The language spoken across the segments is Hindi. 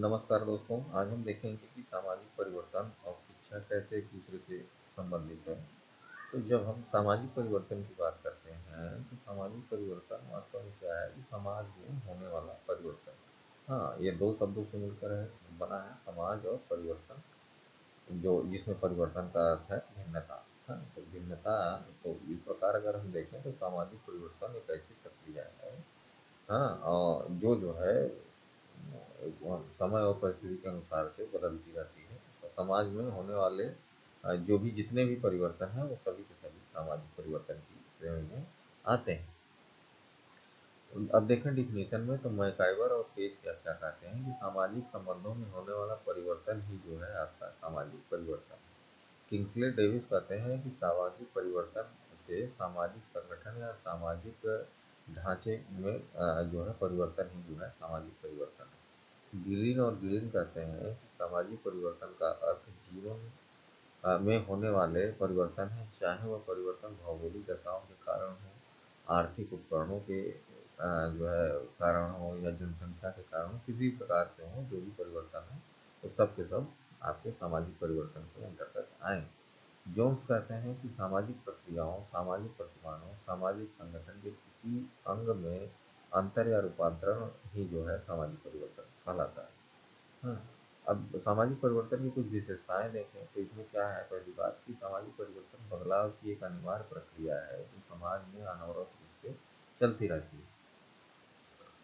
नमस्कार दोस्तों, आज हम देखेंगे कि सामाजिक परिवर्तन और शिक्षा कैसे एक दूसरे से संबंधित है। तो जब हम सामाजिक परिवर्तन की बात करते हैं, तो सामाजिक परिवर्तन वास्तव में क्या है कि समाज में होने वाला परिवर्तन। हाँ, ये दो शब्दों से मिलकर बना है समाज और परिवर्तन, जो जिसमें परिवर्तन का अर्थ है भिन्नता। हाँ, तो भिन्नता, तो इस प्रकार अगर हम देखें तो सामाजिक परिवर्तन एक ऐसी प्रक्रिया है, हाँ, और जो है समय और परिस्थिति के अनुसार से बदलती रहती है। तो समाज में होने वाले जो भी जितने भी परिवर्तन हैं वो सभी के सभी सामाजिक परिवर्तन की श्रेणी में आते हैं। अब देखें डिफिनीशन में, तो मैकाइवर और पेज क्या कहते हैं कि सामाजिक संबंधों में होने वाला परिवर्तन ही जो है आपका सामाजिक परिवर्तन है। किंग्सले डेविस कहते हैं कि सामाजिक परिवर्तन से सामाजिक संगठन या सामाजिक ढांचे में जो है परिवर्तन ही जो है सामाजिक परिवर्तन है। गिलिन और गिलिन कहते हैं कि सामाजिक परिवर्तन का अर्थ जीवन में होने वाले परिवर्तन है, चाहे वह परिवर्तन भौगोलिक दशाओं के कारण हो, आर्थिक उपकरणों के जो है कारण हो, या जनसंख्या के कारण हो, किसी प्रकार से हो, जो भी परिवर्तन है वो सब के सब आपके सामाजिक परिवर्तन के अंतर्गत आए। जोन्स कहते हैं कि सामाजिक प्रक्रियाओं, सामाजिक प्रतिमानों, सामाजिक संगठन के किसी अंग में अंतर या रूपांतरण ही जो है सामाजिक परिवर्तन कहलाता है। हाँ, अब सामाजिक परिवर्तन की कुछ विशेषताएं देखें तो इसमें क्या है। पहली बात कि सामाजिक परिवर्तन बदलाव की एक अनिवार्य प्रक्रिया है जो समाज में अनवरत रूप से चलती रहती है।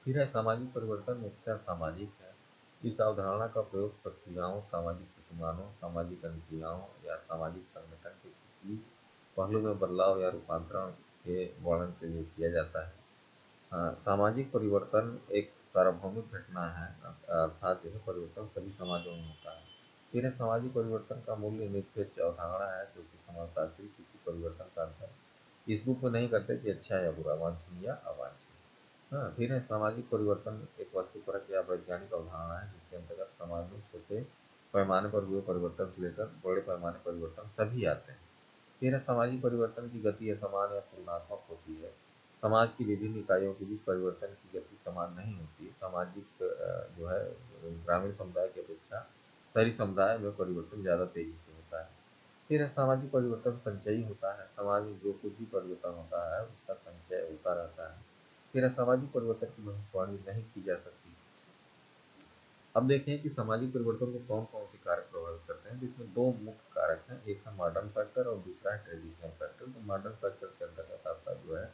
फिर है सामाजिक परिवर्तन मुख्यतः सामाजिक है। इस अवधारणा का प्रयोग प्रक्रियाओं, सामाजिक प्रतिमानों, सामाजिक अनुक्रियाओं या सामाजिक संगठन के किसी पहलू में बदलाव या रूपांतरण के वर्णन के लिए किया जाता है। सामाजिक परिवर्तन एक सार्वभौमिक घटना है, अर्थात यह परिवर्तन सभी समाजों में होता है। फिर है सामाजिक परिवर्तन का मूल्य निरपेक्ष अवधारणा है, जो कि समाजशास्त्री किसी परिवर्तन का अध्ययन इस रूप में नहीं करते कि अच्छा या बुरा, वांछनीय या अवांछनीय। हाँ, फिर है सामाजिक परिवर्तन एक वस्तुपरक या वैज्ञानिक अवधारणा है, जिसके अंतर्गत समाज में छोटे पैमाने पर हुए परिवर्तन से लेकर बड़े पैमाने परिवर्तन सभी आते हैं। फिर है सामाजिक परिवर्तन की गति असमान या तुलनात्मक होती है। समाज की विभिन्न इकाइयों के बीच परिवर्तन की गति समान नहीं होती। सामाजिक जो है ग्रामीण समुदाय की अपेक्षा शहरी समुदाय में परिवर्तन ज़्यादा तेजी से होता है। फिर है सामाजिक परिवर्तन संचयी होता है। समाज में जो कुछ भी परिवर्तन होता है उसका संचय होता रहता है। फिर है सामाजिक परिवर्तन की भविष्यवाणी नहीं की जा सकती। अब देखते हैं कि सामाजिक परिवर्तन को कौन कौन से कारक प्रभावित करते हैं। जिसमें दो मुख्य कारक हैं, एक है मॉडर्न फैक्टर और दूसरा है ट्रेडिशनल फैक्टर। तो मॉडर्न फैक्टर के अंतर्गत आपका जो है,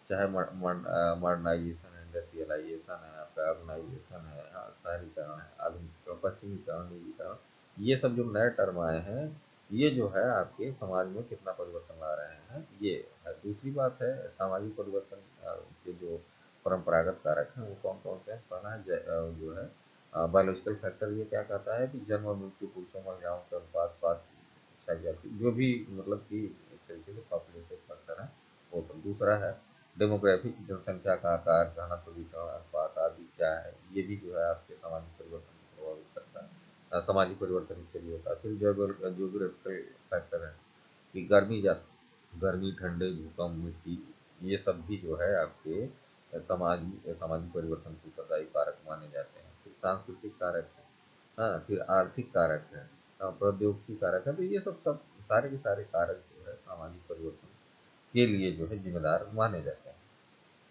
चाहे मॉडर्नाइजेशन है, इंडस्ट्रियलाइजेशन है, आपका अर्बनाइजेशन है, शहरीकरण है, आधुनिकीकरण, पश्चिमीकरण, निजीकरण, ये सब जो नए टर्म आए हैं, ये जो है आपके समाज में कितना परिवर्तन ला रहे हैं, ये है। दूसरी बात है सामाजिक परिवर्तन के जो परंपरागत कारक हैं वो कौन कौन से हैं। पहला है जो है बायोलॉजिकल फैक्टर। ये क्या कहता है कि जन्म और मृत्यु, पुरुषों महिलाओं के अनुपात, स्वास्थ्य, शिक्षा जाति, जो भी मतलब कि एक तरीके से पॉपुलेशन फैक्टर है वो सब। दूसरा है डेमोग्राफिक, जनसंख्या का आकार, घनत्व, वितरण, अनुपात आदि क्या है, ये भी जो है आपके सामाजिक परिवर्तन को प्रभावित करता है। सामाजिक परिवर्तन इससे भी होता है। फिर जियोग्राफिकल फैक्टर है कि गर्मी, ठंडे, भूकंप, मिट्टी, ये सब भी जो है आपके सामाजिक परिवर्तन के उत्तरदायी कारक माने जाते हैं। फिर सांस्कृतिक कारक है, हाँ, फिर आर्थिक कारक है, प्रौद्योगिकी कारक है। तो ये सब सब सारे के सारे कारक जो है सामाजिक परिवर्तन के लिए जो है जिम्मेदार माने जाते हैं।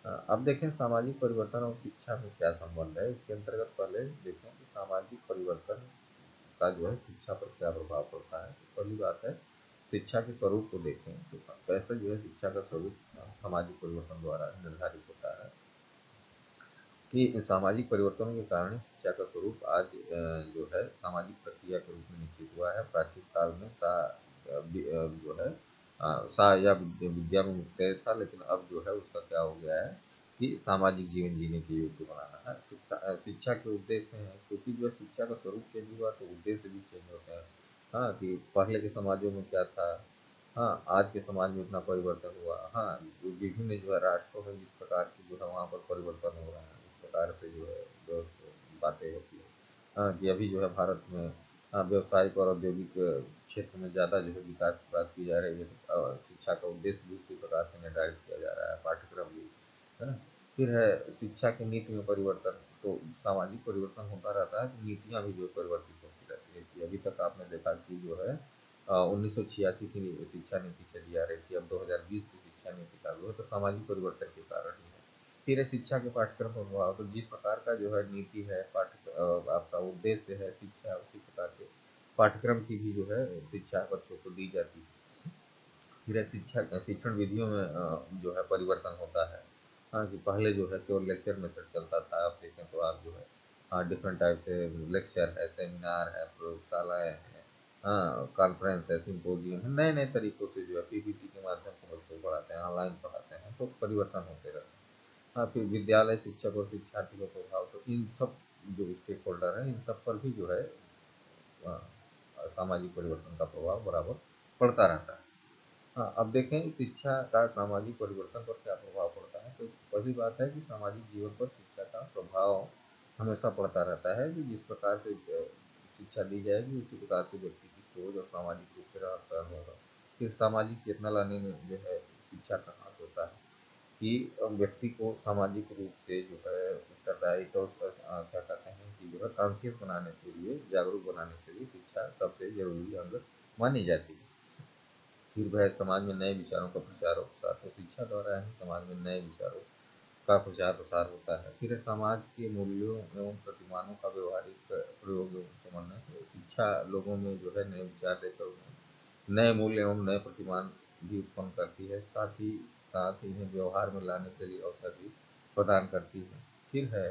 अब देखें सामाजिक परिवर्तन और शिक्षा में क्या संबंध है। इसके अंतर्गत पहले देखें कि सामाजिक परिवर्तन का जो है शिक्षा पर क्या प्रभाव पड़ता है। तो पहली बात है शिक्षा के स्वरूप को देखें, तो कैसे जो है शिक्षा का स्वरूप सामाजिक परिवर्तन द्वारा निर्धारित होता है। कि सामाजिक परिवर्तनों के कारण शिक्षा का स्वरूप आज जो है सामाजिक प्रक्रिया के रूप में निश्चित हुआ है। प्राचीन काल में जो है सा या विद्या में मुख्य था, लेकिन अब जो है उसका क्या हो गया है कि सामाजिक जीवन जीने के योग्य बनाना है। फिर शिक्षा के उद्देश्य हैं, क्योंकि जो है शिक्षा का स्वरूप चेंज हुआ तो उद्देश्य भी चेंज होते हैं। हाँ, कि पहले के समाजों में क्या था, हाँ, आज के समाज में इतना परिवर्तन हुआ। हाँ, जो विभिन्न जो है राष्ट्रों में जिस प्रकार की जो है वहाँ पर परिवर्तन हो रहा है, उस प्रकार से जो है जो बातें होती है। हाँ, कि अभी जो है भारत में व्यावसायिक और औद्योगिक क्षेत्र में ज़्यादा जो है विकास की बात की जा रही है। तो शिक्षा का उद्देश्य भी उसी प्रकार से निर्धारित किया जा रहा है, पाठ्यक्रम भी, है ना। फिर है शिक्षा की नीति में परिवर्तन। तो सामाजिक परिवर्तन होता रहता है, तो नीतियाँ भी जो है परिवर्तित होती रहती है। कि अभी तक आपने देखा कि जो है 1986 की शिक्षा नीति चली आ रही थी, अब 2020 की शिक्षा नीति लागू है, तो सामाजिक परिवर्तन के कारण ही है। फिर है शिक्षा के पाठ्यक्रम पर प्रभाव, तो जिस प्रकार का जो है नीति है, आपका उद्देश्य है शिक्षा, उसी प्रकार के पाठ्यक्रम की भी जो है शिक्षा बच्चों को दी जाती है। फिर है शिक्षा शिक्षण विधियों में जो है परिवर्तन होता है। हाँ, कि पहले जो है केवल लेक्चर मेथड चलता था, आप देखें तो आप जो है डिफरेंट टाइप से लेक्चर है, सेमिनार है, प्रयोगशालाएँ हैं, हाँ, कॉन्फ्रेंस है, सिम्पोजियम है, नए-नए तरीकों से जो है पीपीटी के माध्यम से बच्चों को पढ़ाते हैं, ऑनलाइन पढ़ाते हैं, तो परिवर्तन होते रहते हैं। हाँ, फिर विद्यालय शिक्षक और शिक्षार्थी का प्रभाव, तो इन सब जो स्टेक होल्डर हैं, इन सब पर भी जो है सामाजिक परिवर्तन का प्रभाव बराबर पड़ता रहता है। हाँ, अब देखें शिक्षा का सामाजिक परिवर्तन पर क्या प्रभाव पड़ता है। तो पहली बात है कि सामाजिक जीवन पर शिक्षा का प्रभाव हमेशा पड़ता रहता है, कि जिस प्रकार से शिक्षा दी जाएगी उसी प्रकार से व्यक्ति की सोच और सामाजिक रूप से रहन-सहन होगा। फिर सामाजिक चेतना लाने में जो है शिक्षा का हाथ होता है, कि व्यक्ति को सामाजिक रूप से जो है उत्तरदायी और क्या कहते हैं कि जो है कॉन्शियस बनाने के लिए, जागरूक बनाने के लिए शिक्षा सबसे ज़रूरी अंग मानी जाती है। फिर वह समाज में नए विचारों का प्रचार और प्रसार, तो शिक्षा द्वारा ही समाज में नए विचारों का प्रचार प्रसार होता है। फिर समाज के मूल्यों एवं प्रतिमानों का व्यवहारिक प्रयोग एवं समन्वय, तो शिक्षा लोगों में जो है नए विचार देकर उन्हें नए मूल्य एवं नए प्रतिमान भी उत्पन्न करती है, साथ ही साथ इन्हें व्यवहार में लाने के लिए अवसर भी प्रदान करती है। फिर है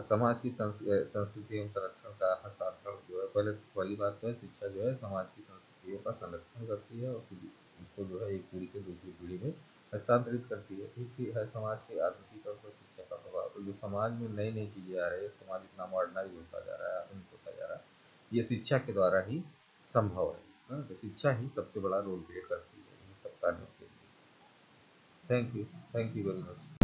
समाज की संस्कृति एवं संरक्षण का हस्तांतरण, जो है पहली बात तो है शिक्षा जो है समाज की संस्कृतियों का संरक्षण करती है और फिर उसको जो है एक पीढ़ी से दूसरी पीढ़ी में हस्तांतरित करती है। फिर है समाज के आधुनिकीकरण पर शिक्षा का प्रभाव, तो जो समाज में नई नई चीज़ें आ रही है, समाज इतना मॉडर्नाइज होता जा रहा है, आधुनिक होता जा रहा है, ये शिक्षा के द्वारा ही संभव है। हाँ, तो शिक्षा ही सबसे बड़ा रोल प्ले करती है इन सब कार्यों के लिए। Thank you very much.